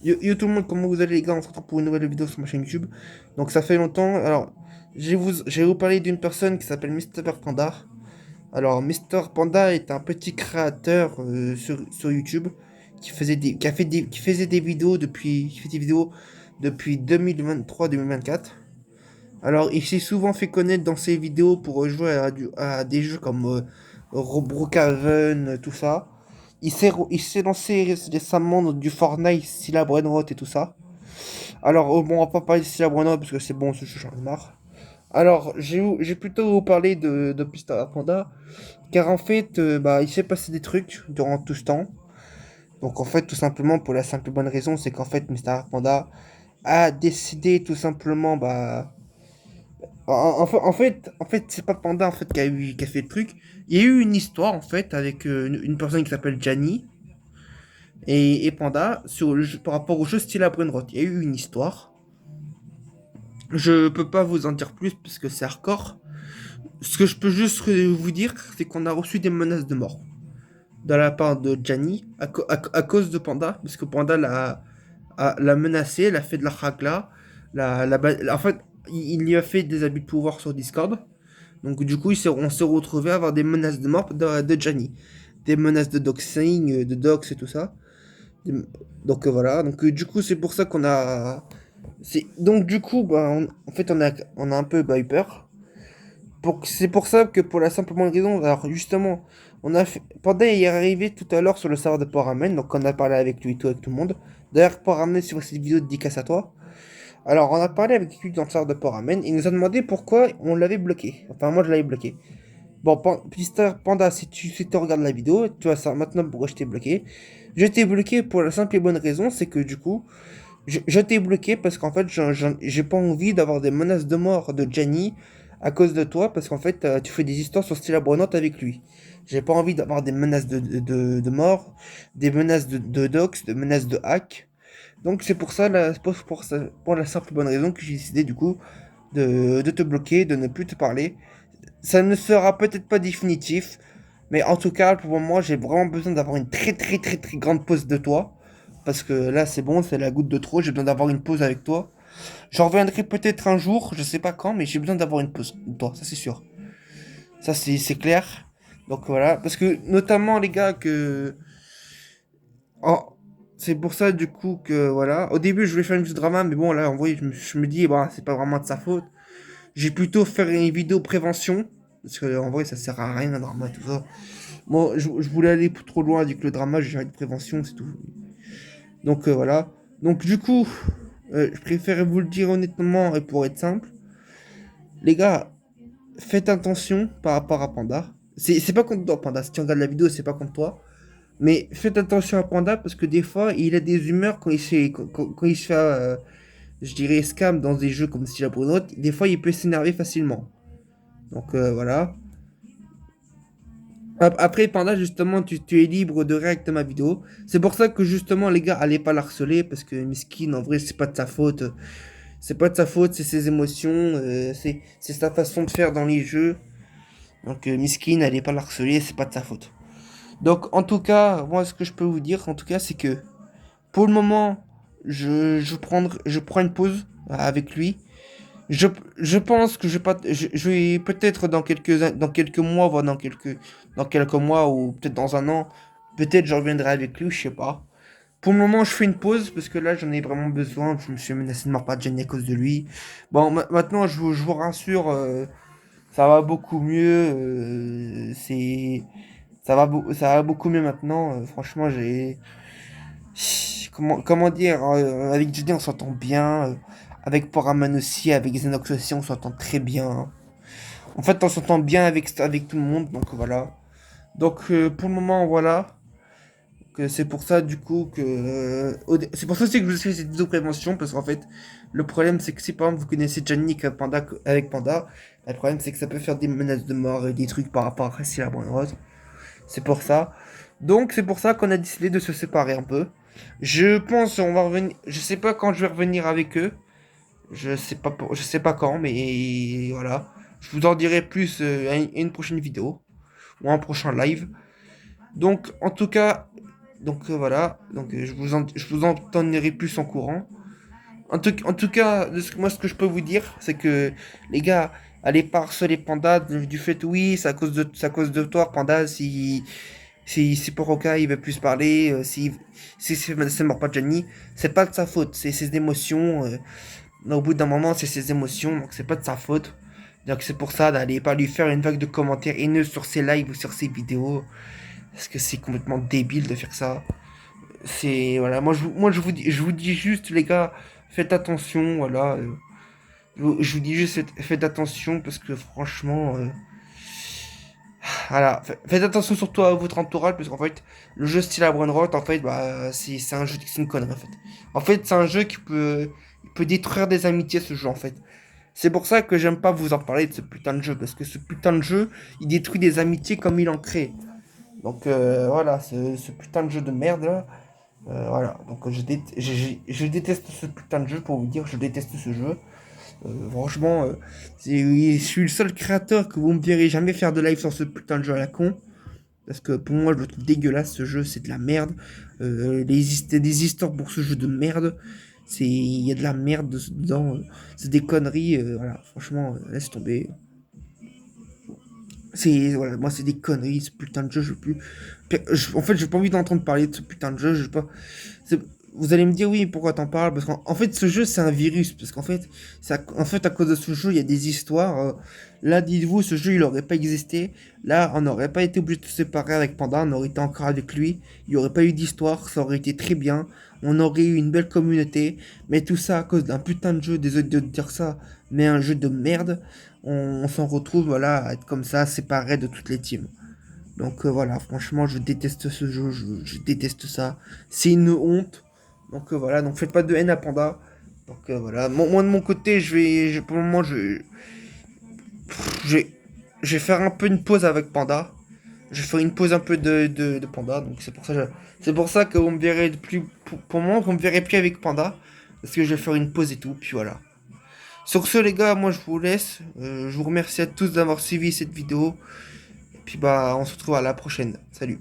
Yo tout le monde, comment vous allez les gars? On se retrouve pour une nouvelle vidéo sur ma chaîne YouTube. Donc ça fait longtemps. Alors, je vais vous parler d'une personne qui s'appelle Mister Panda. Alors, Mister Panda est un petit créateur sur YouTube qui faisait des vidéos qui fait des vidéos depuis 2023-2024. Alors, il s'est souvent fait connaître dans ses vidéos pour jouer à des jeux comme Brookhaven, tout ça. Il s'est lancé récemment dans du Fortnite, Sylla Brainrot et tout ça. Alors, bon, on va pas parler de Sylla Brainrot parce que c'est bon, j'en ai marre. Alors, j'ai plutôt vous parler de Pista Panda, car en fait, bah, il s'est passé des trucs durant tout ce temps. Donc, en fait, tout simplement, pour la simple et bonne raison, c'est qu'en fait, Mister Panda a décidé tout simplement, bah, en fait, c'est pas Panda en fait qui a fait le truc. Il y a eu une histoire en fait avec une personne qui s'appelle Gianni et Panda par rapport au jeu Style à Brainrot. Il y a eu une histoire. Je peux pas vous en dire plus parce que c'est hardcore. Ce que je peux juste vous dire, c'est qu'on a reçu des menaces de mort de la part de Gianni à cause de Panda, parce que Panda l'a menacé, l'a fait de la ragla, en fait, il lui a fait des abus de pouvoir sur Discord. Donc du coup, on s'est retrouvé à avoir des menaces de mort de Gianni. Des menaces de doxing, de dox et tout ça. Donc voilà, donc du coup c'est pour ça qu'on a... Donc du coup, bah, en fait on a un peu eu peur. C'est pour ça que pour la simple bonne raison, alors justement, Panda est arrivé tout à l'heure sur le serveur de Poramen, donc on a parlé avec lui et tout, avec tout le monde. D'ailleurs, Poramen, sur cette vidéo dédicace à toi. Alors, on a parlé avec lui dans le serveur de Poramen, il nous a demandé pourquoi on l'avait bloqué. Enfin, moi je l'avais bloqué. Bon, Mister Panda, si tu regardes la vidéo, tu vois ça maintenant pourquoi je t'ai bloqué. Je t'ai bloqué pour la simple et bonne raison, c'est que du coup, je t'ai bloqué parce qu'en fait, j'ai pas envie d'avoir des menaces de mort de Gianni à cause de toi, parce qu'en fait, tu fais des histoires sur Stella Brunot avec lui. J'ai pas envie d'avoir des menaces de mort, des menaces de dox, des menaces de hack. Donc c'est pour ça, pour la simple et bonne raison que j'ai décidé du coup de te bloquer, de ne plus te parler. Ça ne sera peut-être pas définitif, mais en tout cas, pour moi, j'ai vraiment besoin d'avoir une très très très très grande pause de toi. Parce que là, c'est bon, c'est la goutte de trop, j'ai besoin d'avoir une pause avec toi. J'en reviendrai peut-être un jour, je sais pas quand, mais j'ai besoin d'avoir une pause de toi, ça c'est sûr. Ça c'est clair. Donc voilà, parce que notamment les gars que... Oh, c'est pour ça du coup que voilà. Au début, je voulais faire une petite drama, mais bon, là, en vrai, je me dis, bah, c'est pas vraiment de sa faute. J'ai plutôt faire une vidéo prévention. Parce que en vrai, ça sert à rien, un drama et tout ça. Moi, je voulais aller trop loin avec le drama, j'ai envie de prévention, c'est tout. Donc voilà. Donc du coup, je préfère vous le dire honnêtement et pour être simple. Les gars, faites attention par rapport à Panda. C'est pas contre toi, Panda. Si tu regardes la vidéo, c'est pas contre toi. Mais faites attention à Panda parce que des fois, il a des humeurs quand il se fait, je dirais, scam dans des jeux comme Style Bruno. Des fois, il peut s'énerver facilement. Donc voilà. Après, Panda, justement, tu es libre de réacter ma vidéo. C'est pour ça que, justement, les gars, allez pas l'harceler, parce que Miskin, en vrai, c'est pas de sa faute. C'est pas de sa faute, c'est ses émotions, c'est sa façon de faire dans les jeux. Donc, Miskin, allez pas l'harceler, c'est pas de sa faute. Donc, en tout cas, moi, ce que je peux vous dire, en tout cas, c'est que, pour le moment, je prends une pause avec lui. Je, je pense que je vais peut-être dans quelques mois, voire dans quelques mois ou peut-être dans un an, peut-être je reviendrai avec lui, je sais pas. Pour le moment, je fais une pause parce que là, j'en ai vraiment besoin. Je me suis menacé de mort par Jenny à cause de lui. Bon, maintenant, je vous rassure, ça va beaucoup mieux. Ça va beaucoup mieux maintenant. Franchement, comment dire, avec Jenny, on s'entend bien. Avec Poraman aussi, avec Xenox aussi, on s'entend très bien. En fait, on s'entend bien avec tout le monde, donc voilà. Donc, pour le moment, voilà. C'est pour ça, du coup, que. C'est pour ça aussi que je fais cette vidéo prévention, parce qu'en fait, le problème, c'est que si par exemple vous connaissez Jannik avec Panda, le problème, c'est que ça peut faire des menaces de mort et des trucs par rapport à Cassie la Brune Rose. C'est pour ça. Donc, c'est pour ça qu'on a décidé de se séparer un peu. Je pense on va revenir. Je sais pas quand je vais revenir avec eux. Je sais pas quand, mais voilà. Je vous en dirai plus à une prochaine vidéo ou un prochain live. Donc, en tout cas, Donc voilà, donc je vous en donnerai plus en courant. En tout cas, moi ce que je peux vous dire, c'est que les gars, allez pas harceler Panda du fait oui, c'est à cause de toi, Panda, si Poroka il veut plus parler, si c'est mort pas Johnny, c'est pas de sa faute, c'est ses émotions. Au bout d'un moment, c'est ses émotions, donc c'est pas de sa faute. Donc c'est pour ça d'aller pas lui faire une vague de commentaires haineux sur ses lives ou sur ses vidéos, parce que c'est complètement débile de faire ça. C'est voilà, moi je vous dis juste les gars, faites attention, voilà. Je vous dis juste faites attention parce que franchement, voilà, faites attention surtout à votre entourage parce qu'en fait, le jeu style à Brainrot, en fait, bah c'est un jeu, c'est une connerie en fait. En fait, c'est un jeu il peut détruire des amitiés ce jeu en fait. C'est pour ça que j'aime pas vous en parler de ce putain de jeu parce que ce putain de jeu, il détruit des amitiés comme il en crée. Donc voilà, ce putain de jeu de merde là. Voilà, donc je déteste ce putain de jeu pour vous dire, je déteste ce jeu. Franchement, je suis le seul créateur que vous me verrez jamais faire de live sur ce putain de jeu à la con. Parce que pour moi, je le trouve dégueulasse ce jeu, c'est de la merde. Des histoires pour ce jeu de merde. Il y a de la merde dedans. C'est des conneries. Voilà, franchement, laisse tomber. Voilà, moi c'est des conneries, ce putain de jeu, je veux plus. En fait, j'ai pas envie d'entendre parler de ce putain de jeu, je sais pas. c'est- Vous allez me dire oui, pourquoi t'en parles? Parce qu'en fait, ce jeu c'est un virus, parce qu'en fait, en fait, à cause de ce jeu, il y a des histoires. Là, dites-vous, ce jeu il aurait pas existé. Là, on n'aurait pas été obligé de se séparer avec Panda, on aurait été encore avec lui. Il y aurait pas eu d'histoire, ça aurait été très bien. On aurait eu une belle communauté. Mais tout ça à cause d'un putain de jeu, désolé de dire ça, mais un jeu de merde on s'en retrouve voilà, à être comme ça, séparé de toutes les teams. Donc voilà, franchement, je déteste ce jeu, je déteste ça. C'est une honte. Donc voilà, donc faites pas de haine à Panda. Donc voilà, moi de mon côté, pour le moment, je, je vais faire un peu une pause avec Panda. Je vais faire une pause un peu de Panda, donc c'est pour ça que vous me verrez plus, pour le moment, vous me verrez plus avec Panda. Parce que je vais faire une pause et tout, puis voilà. Sur ce les gars, moi je vous laisse. Je vous remercie à tous d'avoir suivi cette vidéo. Et puis bah on se retrouve à la prochaine. Salut.